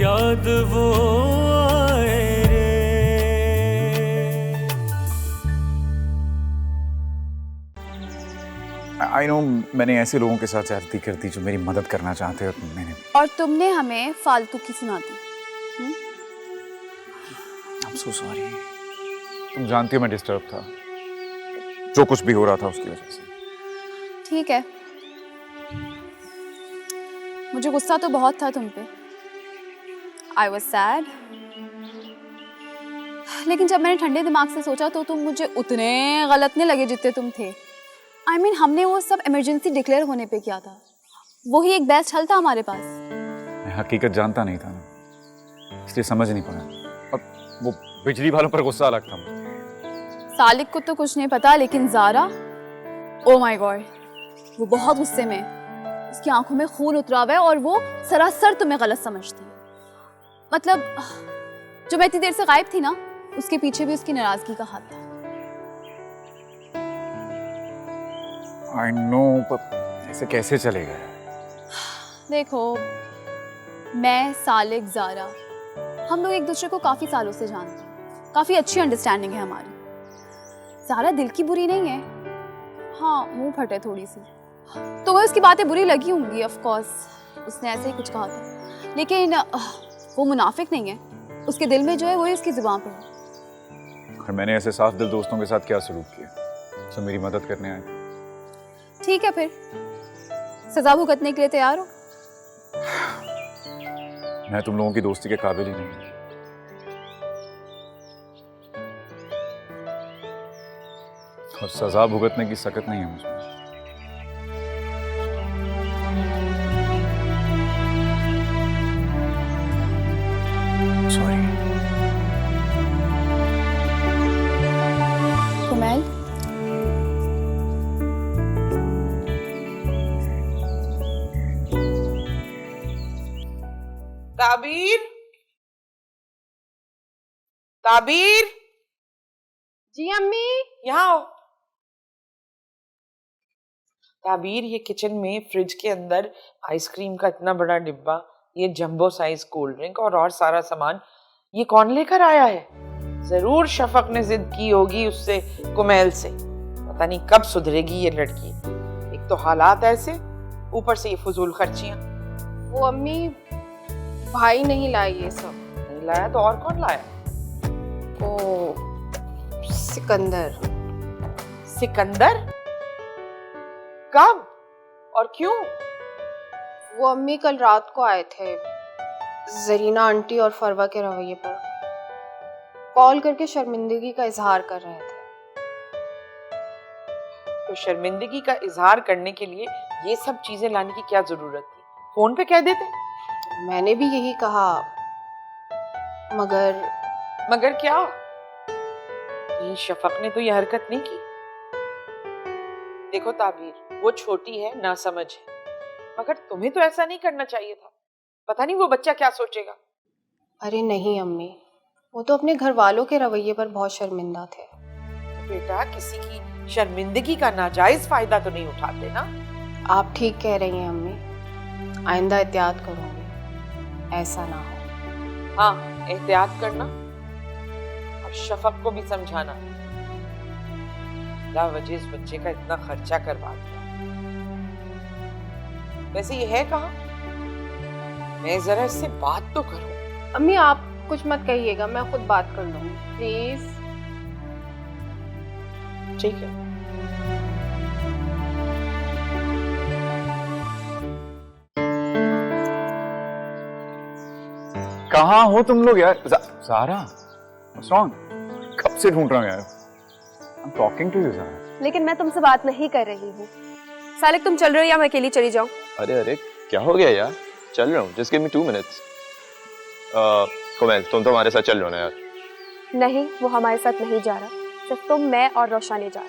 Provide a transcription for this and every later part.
याद वो आए रे। आई नो मैंने ऐसे लोगों के साथ ज्यादती कर दी जो मेरी मदद करना चाहते हैं, और तुमने हमें फालतू की सुना दी। I'm so sorry। तुम जानती हो मैं डिस्टर्ब था, जो कुछ भी हो रहा था उसकी वजह से। ठीक है, मुझे गुस्सा तो बहुत था तुम पे। I was sad। लेकिन जब मैंने ठंडे दिमाग से सोचा तो तुम मुझे उतने गलत नहीं लगे जितने तुम थे। I mean, हमने वो सब इमरजेंसी डिक्लेयर होने पे किया था, वही एक बेस्ट हल था हमारे पास। मैं हकीकत जानता नहीं था ना, इसलिए समझ नहीं पाया। और वो बिजली वालों पर गुस्सा अलग था मुझे। सालिक को तो कुछ नहीं पता, लेकिन ज़ारा, ओ माय गॉड, वो बहुत गुस्से में, उसकी आंखों में खून उतरा हुआ है और वो सरासर तुम्हें गलत समझती है। मतलब जो मैं इतनी देर से गायब थी ना, उसके पीछे भी उसकी नाराजगी का हाथ था। I know, पर ऐसे कैसे चलेगा? देखो, मैं, सालिक, ज़ारा, हम लोग एक दूसरे को काफ़ी सालों से जानते हैं, काफ़ी अच्छी अंडरस्टैंडिंग है हमारी। ज़ारा दिल की बुरी नहीं है, हाँ मुंह फटे थोड़ी सी, तो वह उसकी बातें बुरी लगी होंगी, ऑफ कोर्स उसने ऐसे ही कुछ कहा था, लेकिन वो मुनाफिक नहीं है, उसके दिल में जो है वही उसकी जुबान पे है। और मैंने ऐसे साफ दिल दोस्तों के साथ क्या सलूक किया जो मेरी मदद करने आए? ठीक है, फिर सजा भुगतने के लिए तैयार हो? मैं तुम लोगों की दोस्ती के काबिल ही नहीं। और सजा भुगतने की सकत नहीं है मुझे। सॉरी। कुमैल, ताबीर, ताबीर। जी अम्मी। यहाँ आओ। ताबीर, ये किचन में फ्रिज के अंदर आइसक्रीम का इतना बड़ा डिब्बा, ये जंबो साइज कोल्ड ड्रिंक और सारा सामान, ये कौन लेकर आया है? जरूर शफक ने जिद की होगी उससे, कुमैल से। पता नहीं कब सुधरेगी ये लड़की। एक तो हालात ऐसे, ऊपर से ये फजूल खर्चियां। वो अम्मी, भाई नहीं लाए ये सब। नहीं लाया तो और कौन लाया? ओ, सिकंदर। सिकंदर? कब और क्यों? वो अम्मी कल रात को आए थे, जरीना आंटी और फरवा के रवैये पर कॉल करके शर्मिंदगी का इजहार कर रहे थे। तो शर्मिंदगी का इजहार करने के लिए ये सब चीजें लाने की क्या जरूरत थी? फोन पे कह देते। मैंने भी यही कहा, मगर क्या? ये शफक ने तो ये हरकत नहीं की। देखो ताबीर, वो छोटी है, ना समझ है, मगर तुम्हें तो ऐसा नहीं करना चाहिए था। पता नहीं वो बच्चा क्या सोचेगा। अरे नहीं अम्मी, वो तो अपने घर वालों के रवैये पर बहुत शर्मिंदा थे। बेटा, किसी की शर्मिंदगी का नाजायज फायदा तो नहीं उठाते ना। आप ठीक कह रही हैं अम्मी, आइंदा एहतियात करूंगी, ऐसा ना हो। हाँ, एहतियात करना और शफक को भी समझाना। लावजह इस बच्चे का इतना खर्चा करवा दिया। वैसे ये है कहाँ? मैं जरा इससे बात तो करूं। अम्मी आप कुछ मत कहिएगा, मैं खुद बात कर लूंगी, प्लीज। ठीक है। कहाँ हो तुम लोग यार? Zaara, what's wrong? कब से ढूंढ रहा हूँ यार। I'm talking to you, Zaara. लेकिन मैं तुमसे बात नहीं कर रही हूँ। सालिक, तुम चल रहे हो या मैं अकेली चली जाऊँ? अरे क्या हो गया यार? चल रहा हूँ, just give me 2 minutes। Kumail, तुम तो हमारे साथ चल रहे हो ना यार? नहीं, वो हमारे साथ नहीं जा रहा, सिर्फ तुम, मैं और रोशानी जा रहे।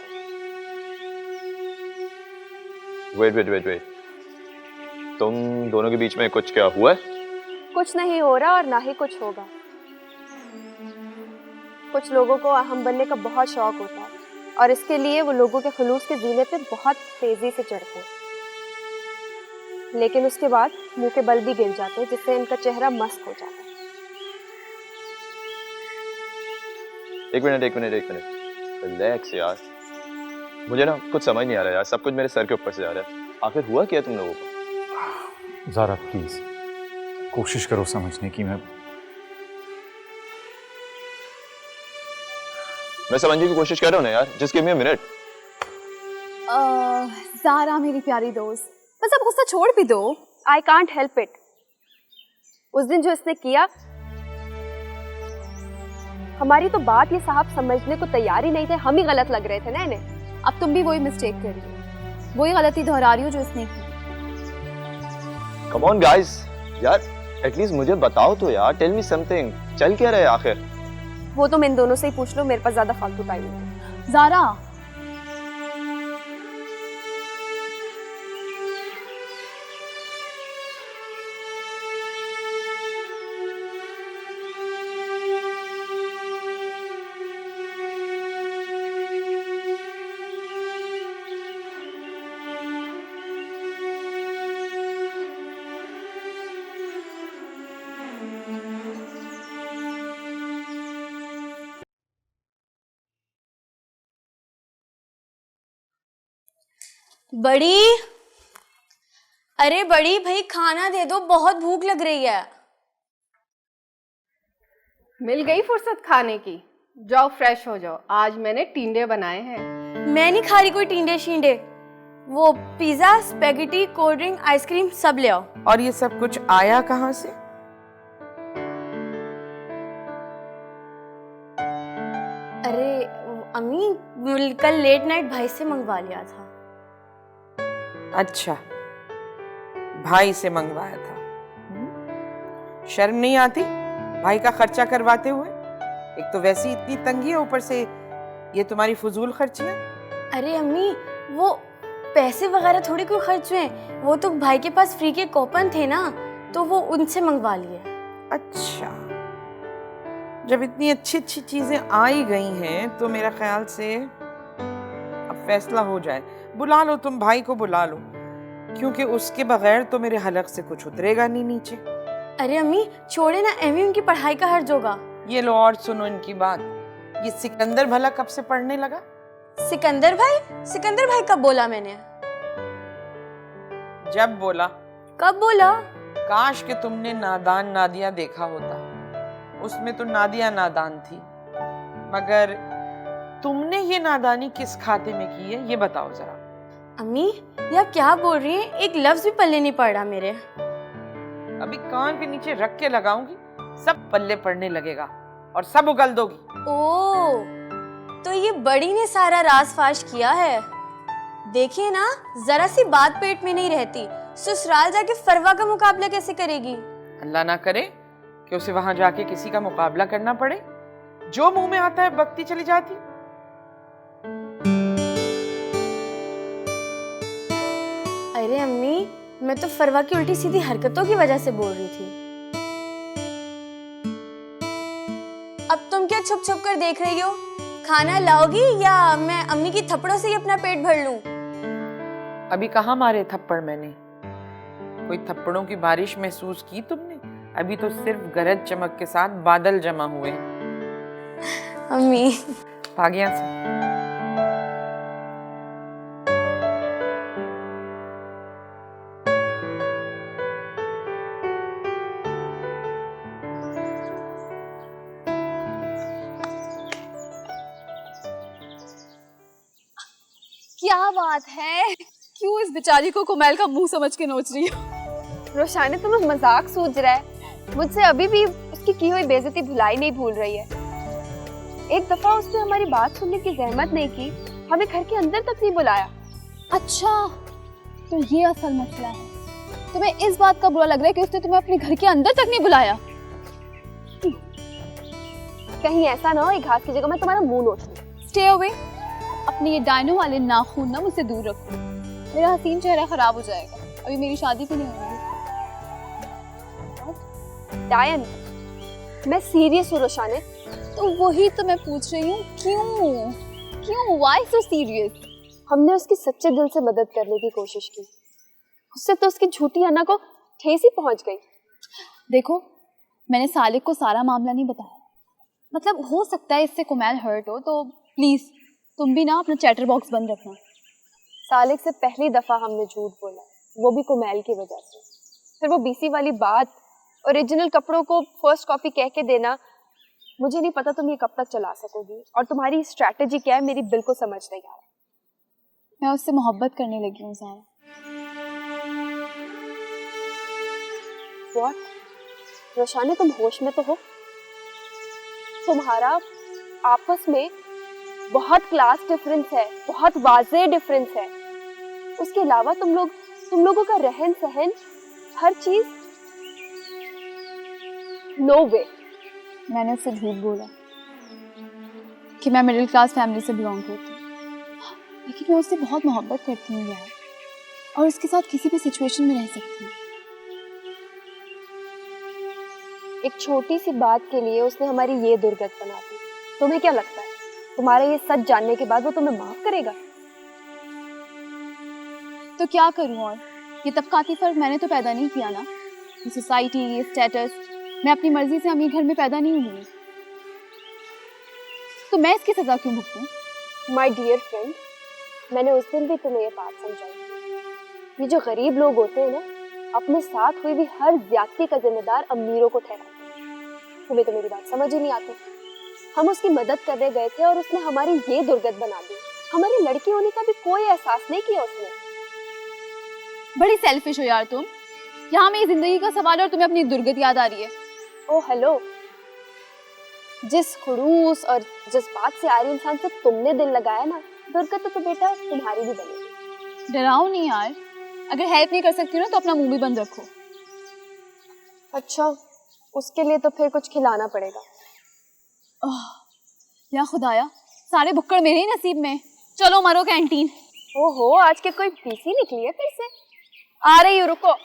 वेट, तुम दोनों के बीच में कुछ क्या हुआ है? कुछ नहीं हो रहा और ना ही कुछ होगा। कुछ लोगों को अहम बनने का बहुत शौक होता है और इसके लिए वो लोगों के खुलूस के जीने पे बहुत तेजी से चढ़ते हैं, लेकिन उसके बाद मुंह के बल भी गिर जाते हैं, जिससे इनका चेहरा मस्त हो जाता है। एक मिनट रिलैक्स यार। मुझे ना कुछ समझ नहीं आ रहा यार, सब कुछ मेरे सर के ऊपर से जा रहा है। आखिर हुआ क्या तुम लोगों को? ज़ारा प्लीज कोशिश करो समझने की। मैं समझने की कोशिश कर रहा हूँ ना यार, just give me a minute. Zaara मेरी प्यारी दोस्त, बस अब गुस्सा छोड़ भी दो। I can't help it. उस दिन जो इसने किया, हमारी तो बात ये साहब समझने को तैयार ही नहीं थे, हम ही गलत लग रहे थे ना इन्हें। अब तुम भी वही मिस्टेक कर रही हो, वही गलती दोहरा रही हो जो इसने की। कम ऑन गाइस, यार एटलीस्ट मुझे बताओ तो यार, टेल मी समथिंग। चल क्या रहा है आखिर? वो तुम इन दोनों से ही पूछ लो, मेरे पास ज्यादा फालतू टाइम नहीं है। ज़ारा, बड़ी, अरे बड़ी भाई खाना दे दो, बहुत भूख लग रही है। मिल गई फुर्सत खाने की, जाओ फ्रेश हो जाओ। आज मैंने टिंडे बनाए हैं। मैं नहीं खा रही कोई टिंडे शींडे। वो pizza, spaghetti, cold drink, ice cream सब ले आओ। और ये सब कुछ आया कहाँ से? अरे अम्मी, कल लेट नाइट भाई से मंगवा लिया था। अच्छा, भाई से मंगवाया था। शर्म नहीं आती भाई का खर्चा करवाते हुए? एक तो वैसी इतनी तंगी है, ऊपर से ये तुम्हारी फजूल खर्चियां। अरे अम्मी, वो पैसे वगैरह थोड़ी कोई खर्च हुए, वो तो भाई के पास फ्री के कूपन थे ना, तो वो उनसे मंगवा लिए। अच्छा, जब इतनी अच्छी अच्छी चीजें आ ही गई हैं तो मेरा ख्याल से अब फैसला हो जाए। बुला लो, तुम भाई को बुला लो, क्योंकि उसके बगैर तो मेरे हलक से कुछ उतरेगा नहीं नीचे। अरे अम्मी छोड़े ना, एवी उनकी पढ़ाई का हर्ज होगा। ये लो और सुनो इनकी बात। ये सिकंदर भला कब से पढ़ने लगा? सिकंदर भाई कब बोला मैंने? जब बोला। कब बोला? काश कि तुमने नादान नादिया देखा होता, उसमें तो नादिया नादान थी। मगर तुमने ये नादानी किस खाते में की है, ये बताओ जरा। अम्मी ये आप क्या बोल रही हैं? एक लफ्ज भी पल्ले नहीं पड़ रहा मेरे। अभी कान के नीचे रख के लगाऊंगी, सब पल्ले पड़ने लगेगा और सब उगल दोगी। ओ, तो ये बड़ी ने सारा राज फाश किया है। देखिए ना, जरा सी बात पेट में नहीं रहती, ससुराल जाके फरवा का मुकाबला कैसे करेगी? अल्लाह ना करे कि उसे वहां जाके किसी का मुकाबला करना पड़े। जो मुंह में आता है बकती चली जाती। अरे अम्मी, मैं तो फरवा की उल्टी सीधी हरकतों की वजह से बोल रही थी। अब तुम क्या छुप छुप कर देख रही हो? खाना लाओगी या मैं अम्मी की थप्पड़ों से ही अपना पेट भर लूं? अभी कहाँ मारे थप्पड़ मैंने? कोई थप्पड़ों की बारिश महसूस की तुमने? अभी तो सिर्फ गरज चमक के साथ बादल जमा हुए। अम्मी भागिया से। क्या बात है, क्यों इस बेचारी को कुमैल का मुंह समझ के नोच रही हो? रोशानी तुम्हें मजाक सूझ रहा है? मुझसे अभी भी उसकी की हुई बेइज्जती भुलाई नहीं भूल रही है। एक दफा उसने हमारी बात सुनने की जहमत नहीं की, हमें घर के अंदर तक नहीं बुलाया। अच्छा, तो ये असल मसला है। तुम्हें इस बात का बुरा लग रहा है कि उसने तुम्हें अपने घर के अंदर तक नहीं बुलाया? कहीं ऐसा ना हो एक घास की जगह मैं तुम्हारा मुंह नोच लूं। स्टे अवे, अपने ये डायनो वाले नाखून ना मुझसे दूर रखो, मेरा हसीन चेहरा खराब हो जाएगा। अभी मेरी शादी भी नहीं हुई। डायन, मैं सीरियस हूँ रोशाने। तो वही तो मैं पूछ रही हूँ, क्यों क्यों, व्हाई सो सीरियस? हमने उसकी सच्चे दिल से मदद करने की कोशिश की, उससे तो उसकी झूठी अन्ना को ठेस ही पहुंच गई। देखो, मैंने सालिक को सारा मामला नहीं बताया, मतलब हो सकता है इससे कुमैल हर्ट हो, तो प्लीज तुम भी ना अपना चैटर बॉक्स बंद रखना। सालिक से पहली दफा हमने झूठ बोला, वो भी कुमैल की वजह से। फिर वो बीसी वाली बात, ओरिजिनल कपड़ों को फर्स्ट कॉपी कह के देना, मुझे नहीं पता तुम ये कब तक चला सकोगी और तुम्हारी स्ट्रैटेजी क्या है मेरी बिल्कुल समझ नहीं आ रहा। मैं उससे मोहब्बत करने लगी हूँ ज़ारा। व्हाट? रोशानी तुम होश में तो हो? तुम्हारा आपस में बहुत क्लास डिफरेंस है, बहुत वाज़ेह डिफरेंस है। उसके अलावा तुम लोगों का रहन सहन, हर चीज, नो वे। मैंने उससे झूठ बोला कि मैं मिडिल क्लास फैमिली से बिलोंग करती हूँ, लेकिन मैं उससे बहुत मोहब्बत करती हूँ यार, और उसके साथ किसी भी सिचुएशन में रह सकती हूँ। एक छोटी सी बात के लिए उसने हमारी ये दुर्गत बना दी। तुम्हें क्या लगता है तुम्हारे ये सच जानने के बाद वो तुम्हें माफ करेगा? तो क्या करूँ, और ये तबकाती फर्क मैंने तो पैदा नहीं किया ना। ये सोसाइटी, ये स्टेटस, मैं अपनी मर्जी से अमीर घर में पैदा नहीं हुई, तो मैं इसकी सजा क्यों भुगतूं? माय डियर फ्रेंड, मैंने उस दिन भी तुम्हें ये बात समझाई। ये जो गरीब लोग होते हैं ना, अपने साथ हुई भी हर ज्यादती का जिम्मेदार अमीरों को ठहराते हैं। तुम्हें तो मेरी बात समझ ही नहीं आती। हम उसकी मदद करने गए थे और उसने हमारी ये दुर्गत बना दी। हमारी लड़की होने का भी कोई एहसास नहीं किया उसने। बड़ी सेल्फिश हो यार तुम। यहाँ मेरी जिंदगी का सवाल है और तुम्हें अपनी दुर्गत याद आ रही है। ओ हेलो, जिस खुड़ूस और जज्बात से आरी इंसान से तुमने दिल लगाया ना, दुर्गत तो बेटा तुम्हारी भी बनेगी। डराओ नहीं यार, अगर हेल्प नहीं कर सकती हो ना तो अपना मुंह भी बंद रखो। अच्छा, उसके लिए तो फिर कुछ खिलाना पड़ेगा। या खुदाया, सारे भुक्कड़ मेरे ही नसीब में। चलो मरो कैंटीन। ओहो, आज के कोई पीसी निकली है फिर से। आ रही हूँ, रुको।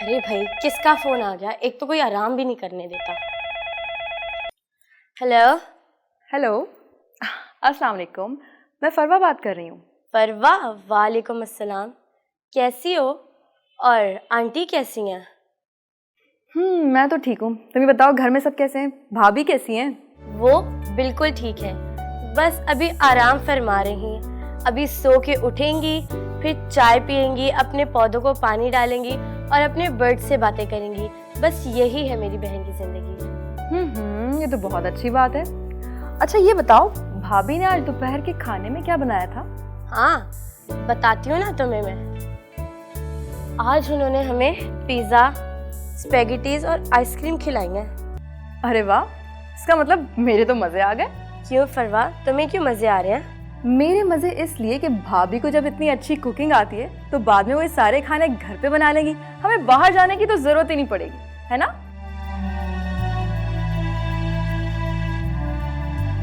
अरे भाई, किसका फोन आ गया? एक तो कोई आराम भी नहीं करने देता। हेलो। हेलो, अस्सलाम वालेकुम। मैं फरवा बात कर रही हूँ। फरवा, वालेकुम अस्सलाम। कैसी हो और आंटी कैसी हैं? मैं तो ठीक हूँ। तुम बताओ घर में सब कैसे हैं? भाभी कैसी हैं? वो बिल्कुल ठीक है, बस अभी आराम फरमा रही हैं। अभी सो के उठेंगी, फिर चाय पियेंगी, अपने पौधों को पानी डालेंगी और अपने बर्ड से बातें करेंगी। बस यही है मेरी बहन की जिंदगी। ये तो बहुत अच्छी बात है। अच्छा ये बताओ, भाभी ने आज दोपहर के खाने में क्या बनाया था? हाँ, बताती हूँ ना तुम्हें मैं। आज उन्होंने हमें पिज़्ज़ा, स्पेगेटीज और आइसक्रीम खिलाई है। अरे वाह, इसका मतलब मेरे तो मजे आ गए। क्यों फरवा, तुम्हें क्यों मजे आ रहे हैं? मेरे मजे इसलिए कि भाभी को जब इतनी अच्छी कुकिंग आती है तो बाद में वो सारे खाने घर पे बना लेंगी। हमें बाहर जाने की तो जरूरत ही नहीं पड़ेगी, है ना?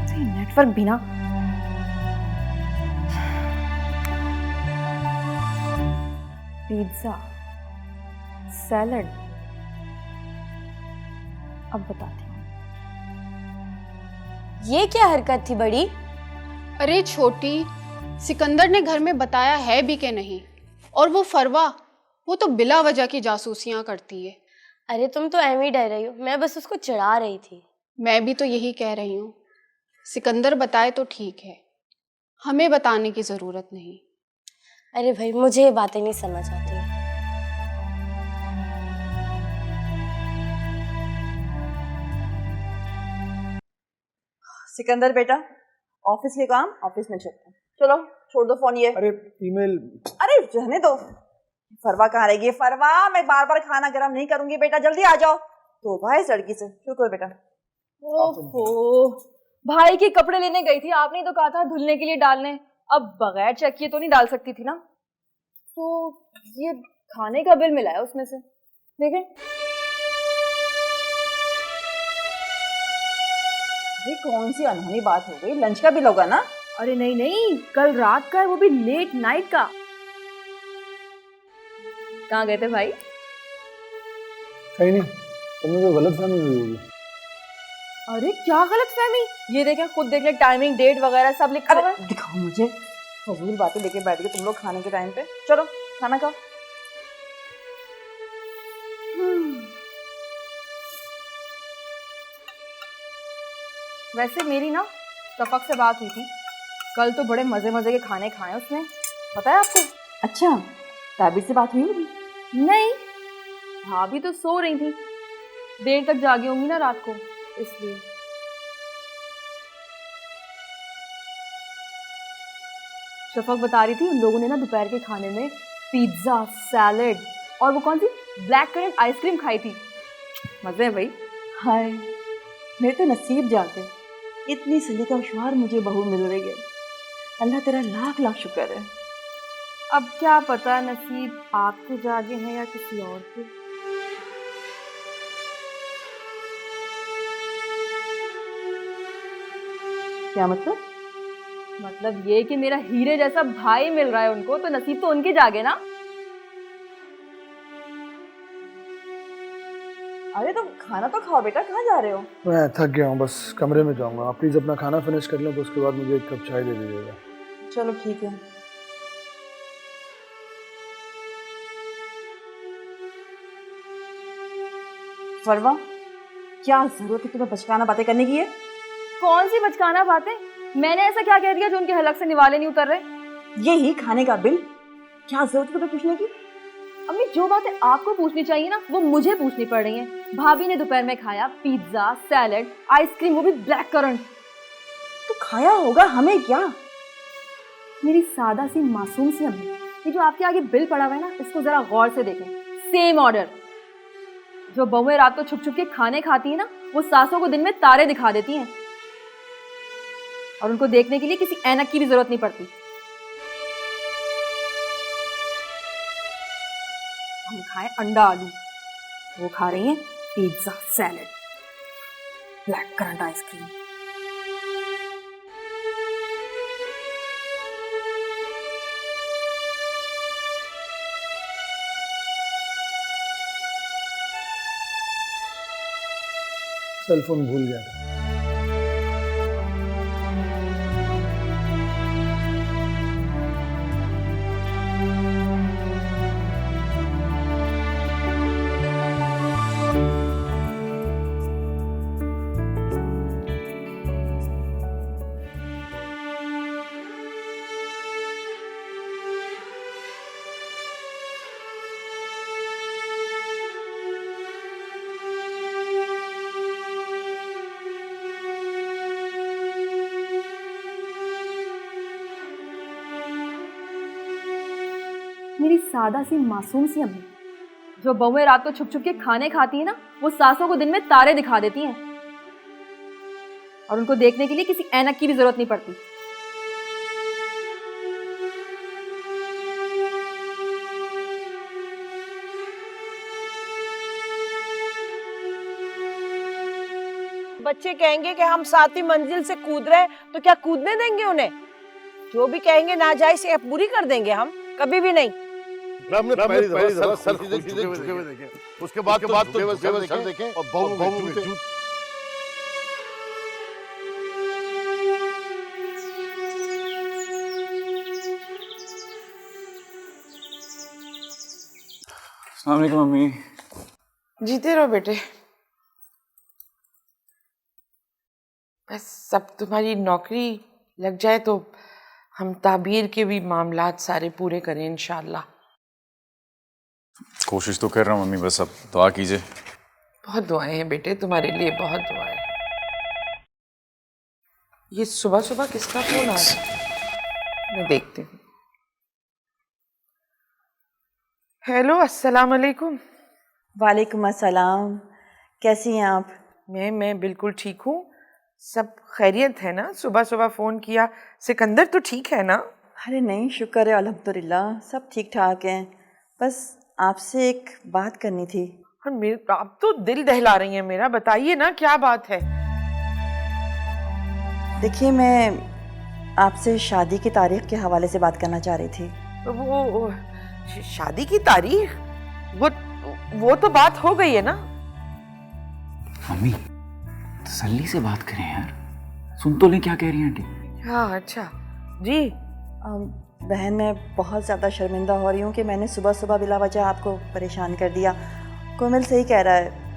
नेटवर्क भी ना। पिज्जा, सैलड, अब बताती हूँ। ये क्या हरकत थी बड़ी? अरे छोटी, सिकंदर ने घर में बताया है भी कि नहीं? और वो फरवा, वो तो बिला वजह की जासूसियां करती है। अरे तुम तो ऐਵੇਂ ही डर रही हो, मैं बस उसको चिढ़ा रही थी। मैं भी तो यही कह रही हूँ, सिकंदर बताए तो ठीक है, हमें बताने की जरूरत नहीं। अरे भाई, मुझे ये बातें नहीं समझ आती। सिकंदर बेटा, ऑफिस के काम ऑफिस में छोड़ो। चलो छोड़ दो फोन ये। अरे ईमेल। अरे रहने दो। फरवा कहाँ रहेगी? फरवा, मैं बार बार खाना गर्म नहीं करूंगी बेटा, जल्दी आ जाओ। तो भाई इस लड़की से शुक्र बेटा। ओहो, भाई के कपड़े लेने गई थी, आपने तो कहा था धुलने के लिए डालने। अब बगैर चेक किए तो नहीं डाल सकती थी ना। तो ये खाने का बिल मिला है उसमें से, देखें। ये कौन सी अनहोनी बात हो गई? लंच का बिल होगा ना? अरे नहीं नहीं, कल रात का, वो भी लेट नाइट का। कहाँ गए थे भाई? कहीं नहीं, तुमने कोई गलत फहमी हुई होगी। अरे क्या गलत फहमी? ये देखें, खुद देख ले, टाइमिंग, डेट वगैरह सब लिखा हुआ है। दिखाओ मुझे, फजूल बातें लेके बैठ गए तुम लोग खाने के टाइम पे। चलो खाना खाओ। वैसे मेरी ना शफक से बात हुई थी कल, तो बड़े मजे मजे के खाने खाए उसने, पता है आपको? अच्छा, ताबिर से बात हुई होगी? नहीं, भाभी तो सो रही थी, देर तक जागी होंगी ना रात को, इसलिए। शफक बता रही थी उन लोगों ने ना दोपहर के खाने में पिज्जा, सैलेड और वो कौन सी ब्लैक करंट आइसक्रीम खाई थी। मजे है भाई। हाय, मेरे तो नसीब जाते, इतनी सलीका-ओ-शुमार मुझे बहू मिल रही है। अल्लाह तेरा लाख लाख शुक्र है। अब क्या पता नसीब आपके जागे हैं या किसी और के। क्या मतलब? मतलब ये कि मेरा हीरे जैसा भाई मिल रहा है उनको, तो नसीब तो उनके जागे ना। अरे तो खाना तो खाओ बेटा, कहाँ जा रहे हो? मैं थक गया हूँ, बस कमरे में जाऊंगा। आप प्लीज अपना खाना फिनिश कर लें, तो उसके बाद मुझे एक कप चाय दे दीजिएगा। चलो ठीक है। फरवा, क्या जरूरत है तुम्हें बचकाना बातें करने की है? कौन सी बचकाना बातें? मैंने ऐसा क्या कह दिया जो उनके हलक से निवाले नहीं उतर रहे? यही खाने का बिल, क्या जरूरत है तुम्हें पूछने की? अम्मी, जो बातें आपको पूछनी चाहिए ना वो मुझे पूछनी पड़ रही हैं। भाभी ने दोपहर में खाया पिज्जा, सैलेड, आइसक्रीम, वो भी ब्लैक करंट। तो खाया होगा, हमें क्या? मेरी सादा सी मासूम सी अम्मी, ये जो आपके आगे बिल पड़ा हुआ है ना, इसको जरा गौर से देखें। Same order. जो बहुएं रात को छुप छुप के खाने खाती है ना, वो सासों को दिन में तारे दिखा देती हैं, और उनको देखने के लिए किसी ऐनक की भी जरूरत नहीं पड़ती। हम खाएं अंडा आलू, वो खा रही हैं pizza, salad, black currant ice cream. Cell phone भूल गया था। मेरी सादा सी मासूम सी अम्मी, जो बहुएं रात को छुप छुप के खाने खाती है ना, वो सासों को दिन में तारे दिखा देती हैं, और उनको देखने के लिए किसी ऐनक की भी जरूरत नहीं पड़ती। बच्चे कहेंगे कि हम 7वीं मंजिल से कूद रहे हैं, तो क्या कूदने देंगे उन्हें? जो भी कहेंगे नाजायज से पूरी कर देंगे हम? कभी भी नहीं। हमने पहली दफा सर सीधे झुके हुए देखे, उसके बाद तो झुके हुए सर देखे और बहू में जूते। अस्सलाम वालेकुम मम्मी। जीते रहो बेटे। बस सब तुम्हारी नौकरी लग जाए तो हम ताबीर के भी मामलात सारे पूरे करें इंशाल्लाह। कोशिश तो कर रहा हूँ मम्मी, बस अब दुआ कीजिए। बहुत दुआएं हैं बेटे तुम्हारे लिए, बहुत दुआएं। ये सुबह सुबह किसका फोन आ रहा है? मैं देखती हूँ। हेलो, अस्सलाम वालेकुम। वालेकुम अस्सलाम। कैसी हैं आप? मैं बिल्कुल ठीक हूँ। सब खैरियत है ना? सुबह सुबह फोन किया। सिकंदर तो ठीक है ना? अरे नहीं, शुक्र है अल्हम्दुलिल्लाह, सब ठीक ठाक हैं। बस आपसे एक बात करनी थी। और मेरे आप तो दिल दहला रही हैं मेरा। बताइए ना, क्या बात है? देखिए, मैं आपसे शादी की तारीख के हवाले से बात करना चाह रही थी। वो शादी की तारीख? वो तो बात हो गई है ना? मम्मी तसल्ली से बात करें यार, सुन तो लें क्या कह रही हैं आंटी। हाँ अच्छा जी। बहन मैं बहुत ज़्यादा शर्मिंदा हो रही हूँ कि मैंने सुबह सुबह बिला वजह आपको परेशान कर दिया। कोमल सही कह रहा है।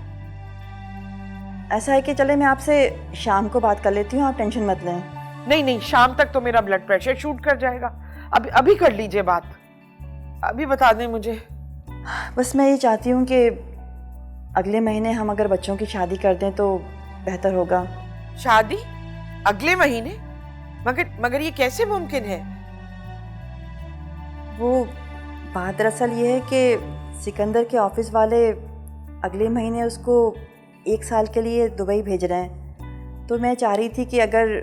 ऐसा है कि चले मैं आपसे शाम को बात कर लेती हूँ, आप टेंशन मत लें। नहीं नहीं, शाम तक तो मेरा ब्लड प्रेशर शूट कर जाएगा। अभी अभी कर लीजिए बात, अभी बता दें मुझे। बस मैं ये चाहती हूँ कि अगले महीने हम अगर बच्चों की शादी कर दें तो बेहतर होगा। शादी अगले महीने? मगर ये कैसे मुमकिन है? वो बात दरअसल ये है कि सिकंदर के ऑफिस वाले अगले महीने उसको 1 साल के लिए दुबई भेज रहे हैं। तो मैं चाह रही थी कि अगर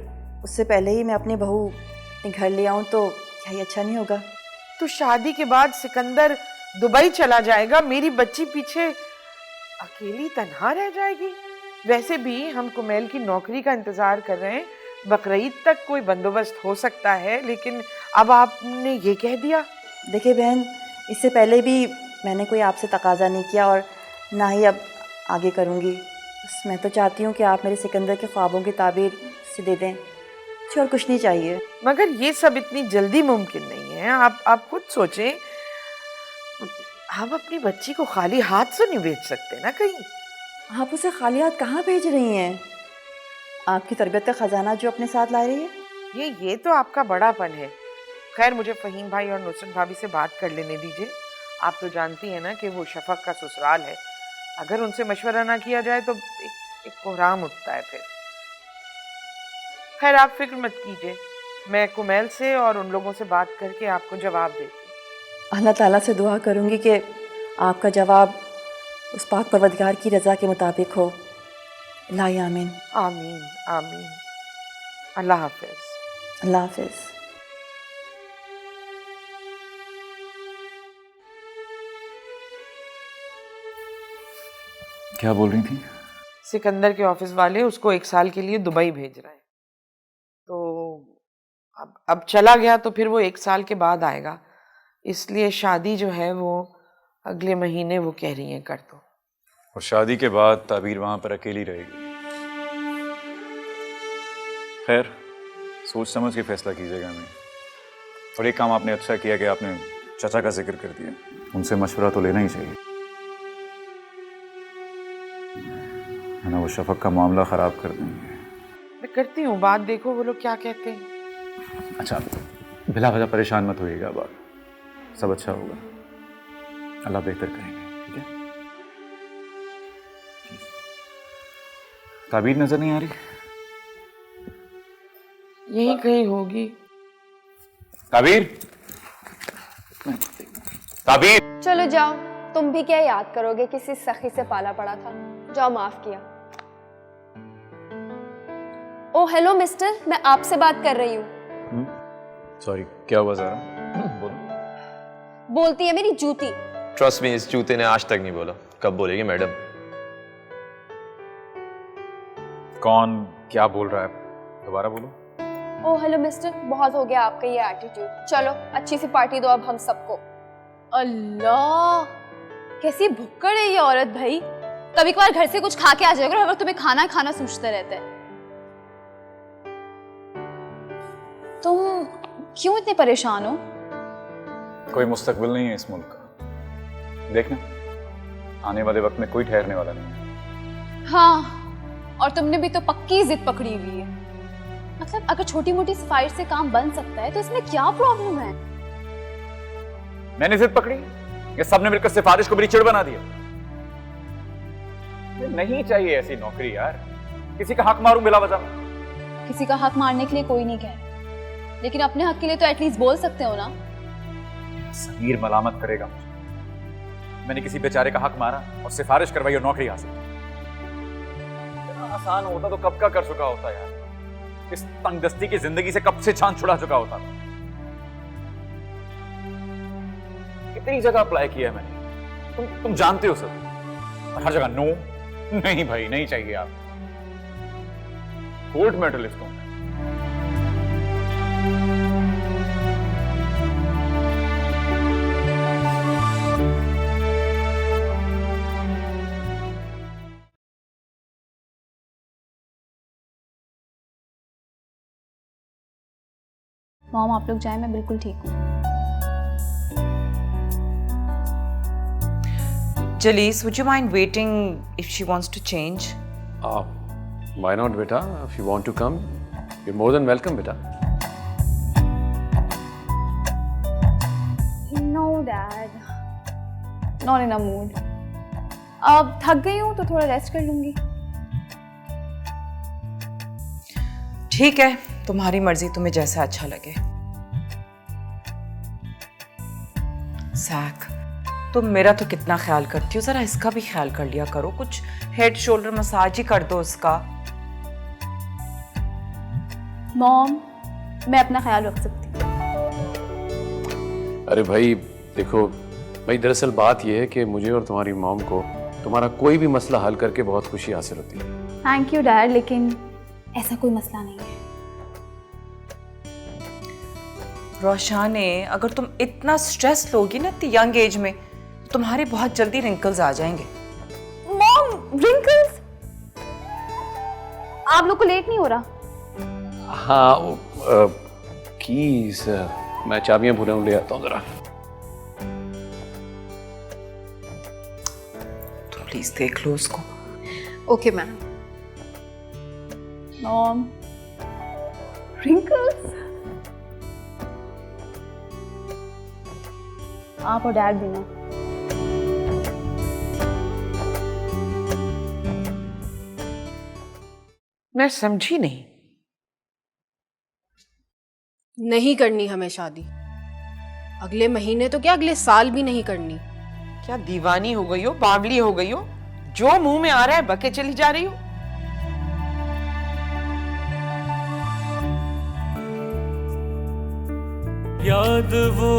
उससे पहले ही मैं अपनी बहू अपने घर ले आऊँ तो क्या ये अच्छा नहीं होगा? तो शादी के बाद सिकंदर दुबई चला जाएगा, मेरी बच्ची पीछे अकेली तन्हा रह जाएगी। वैसे भी हम कुमेल की नौकरी का इंतजार कर रहे हैं, बकरीद तक कोई बंदोबस्त हो सकता है, लेकिन अब आपने ये कह दिया। देखिए बहन, इससे पहले भी मैंने कोई आपसे तकाजा नहीं किया और ना ही अब आगे करूँगी। बस मैं तो चाहती हूँ कि आप मेरे सिकंदर के ख्वाबों की ताबीर से दे दें, और कुछ नहीं चाहिए। मगर ये सब इतनी जल्दी मुमकिन नहीं है। आप खुद सोचें, हम अपनी बच्ची को खाली हाथ से नहीं भेज सकते ना कहीं। आप उसे खाली हाथ कहाँ भेज रही हैं? आपकी तरबियत का खजाना जो अपने साथ ला रही है। ये तो आपका बड़ापन है। खैर मुझे फहीम भाई और नुसरत भाभी से बात कर लेने दीजिए। आप तो जानती हैं ना कि वो शफक का ससुराल है, अगर उनसे मशवरा ना किया जाए तो एक कोहराम उठता है फिर। खैर आप फिक्र मत कीजिए, मैं कुमेल से और उन लोगों से बात करके आपको जवाब देती हूँ। अल्लाह ताला से दुआ करूँगी कि आपका जवाब उस पाक परवरदिगार की रज़ा के मुताबिक हो। ला आमीन। आमीन आमीन। अल्लाह हाफिज। अल्लाह हाफिज। क्या बोल रही थी? सिकंदर के ऑफिस वाले उसको 1 साल के लिए दुबई भेज रहे हैं, तो अब चला गया तो फिर वो 1 साल के बाद आएगा, इसलिए शादी जो है वो अगले महीने वो कह रही हैं कर दो। और शादी के बाद ताबीर वहां पर अकेली रहेगी। खैर सोच समझ के फैसला कीजिएगा। मैं और एक काम आपने अच्छा किया कि आपने चाचा का जिक्र कर दिया, उनसे मशवरा तो लेना ही चाहिए, है ना? वो शफक का मामला ख़राब कर देंगे। मैं करती हूँ बात, देखो वो लोग क्या कहते हैं। अच्छा बिला वजह परेशान मत होइएगा, अब सब अच्छा होगा, अल्लाह बेहतर करेंगे, ठीक है? ताबीर नजर नहीं आ रही? यही कहीं होगी। ताबीर, ताबीर। चलो जाओ, तुम भी क्या याद करोगे, किसी सखी से पाला पड़ा था। जाओ, माफ किया। ओ हेलो मिस्टर, मैं आपसे बात कर रही हूँ। सॉरी, क्या हुआ ज़रा? बोलो। बोलती है मेरी जूती। ट्रस्ट मी, इस जूते ने आज तक नहीं बोला, कब बोलेगी मैडम? कौन क्या बोल रहा है? दोबारा बोलो। ओ हेलो मिस्टर, बहुत हो गया आपका ये एटीट्यूड। चलो अच्छी सी पार्टी दो अब हम सबको। अल्लाह, कैसी भुक्कड़ है ये औरत भाई। कभी कभार घर से कुछ खा के आ जाएगा और हर वक्त तुम्हें खाना खाना सोचते रहते हैं। तुम क्यों इतने परेशान हो? कोई मुस्तकबिल नहीं है इस मुल्क का, देखना आने वाले वक्त में कोई ठहरने वाला नहीं है। हाँ, और तुमने भी तो पक्की जिद पकड़ी हुई है। मतलब अगर छोटी मोटी सफाई से काम बन सकता है तो इसमें क्या प्रॉब्लम है? मैंने जिद पकड़ी, ये सबने मिलकर सिफारिश को मेरी चिढ़ बना दिया। नहीं चाहिए ऐसी नौकरी यार, किसी का हक मारूं बिला वजह। किसी का हक मारने के लिए कोई नहीं कह रहा, लेकिन अपने हक के लिए तो एटलीस्ट बोल सकते हो ना। समीर मलामत करेगा मुझे, मैंने किसी बेचारे का हक मारा और सिफारिश करवाई और नौकरी हासिल। इतना आसान होता तो कब का कर चुका होता यार, इस तंगदस्ती की जिंदगी से कब से चांद छुड़ा चुका होता। कितनी जगह अप्लाई किया है मैंने, तुम जानते हो सब, और हर जगह नो। नहीं भाई, नहीं चाहिए आप, गोल्ड मेडलिस्ट हूं। मॉम आप लोग जाएं, मैं बिल्कुल ठीक हूँ। Jalise, would you mind waiting if she wants to change? Why not, beta? If you want to come, you're more than welcome, beta. No, Dad. Not in a mood. अब थक गई हूँ तो थोड़ा रेस्ट कर लूँगी। ठीक है, तुम्हारी मर्जी, तुम्हें जैसा अच्छा लगे। सैक, तुम मेरा तो कितना ख्याल करती हो, जरा इसका भी ख्याल कर लिया करो। कुछ हेड शोल्डर मसाज ही कर दो उसका। मॉम, मैं अपना ख्याल रख सकती हूँ। अरे भाई देखो भाई, दरअसल बात यह है कि मुझे और तुम्हारी मॉम को तुम्हारा कोई भी मसला हल करके बहुत खुशी हासिल होती है। थैंक यू डैड, लेकिन ऐसा कोई मसला नहीं है। रोशाने, अगर तुम इतना स्ट्रेस लोगी ना इतनी यंग एज में, तो तुम्हारे बहुत जल्दी रिंकल्स आ जाएंगे। Mom, wrinkles? आप लोग को लेट नहीं हो रहा? हाँ, कीज मैं चाबियां भूला हूँ, ले आता हूँ जरा। तो प्लीज देख लो उसको। Okay ma'am. Mom, wrinkles? आप और डैड भी ना। मैं समझी नहीं। नहीं करनी हमें शादी, अगले महीने तो क्या अगले साल भी नहीं करनी। क्या दीवानी हो गई हो, बावली हो गई हो? जो मुंह में आ रहा है बके चली जा रही हो। याद वो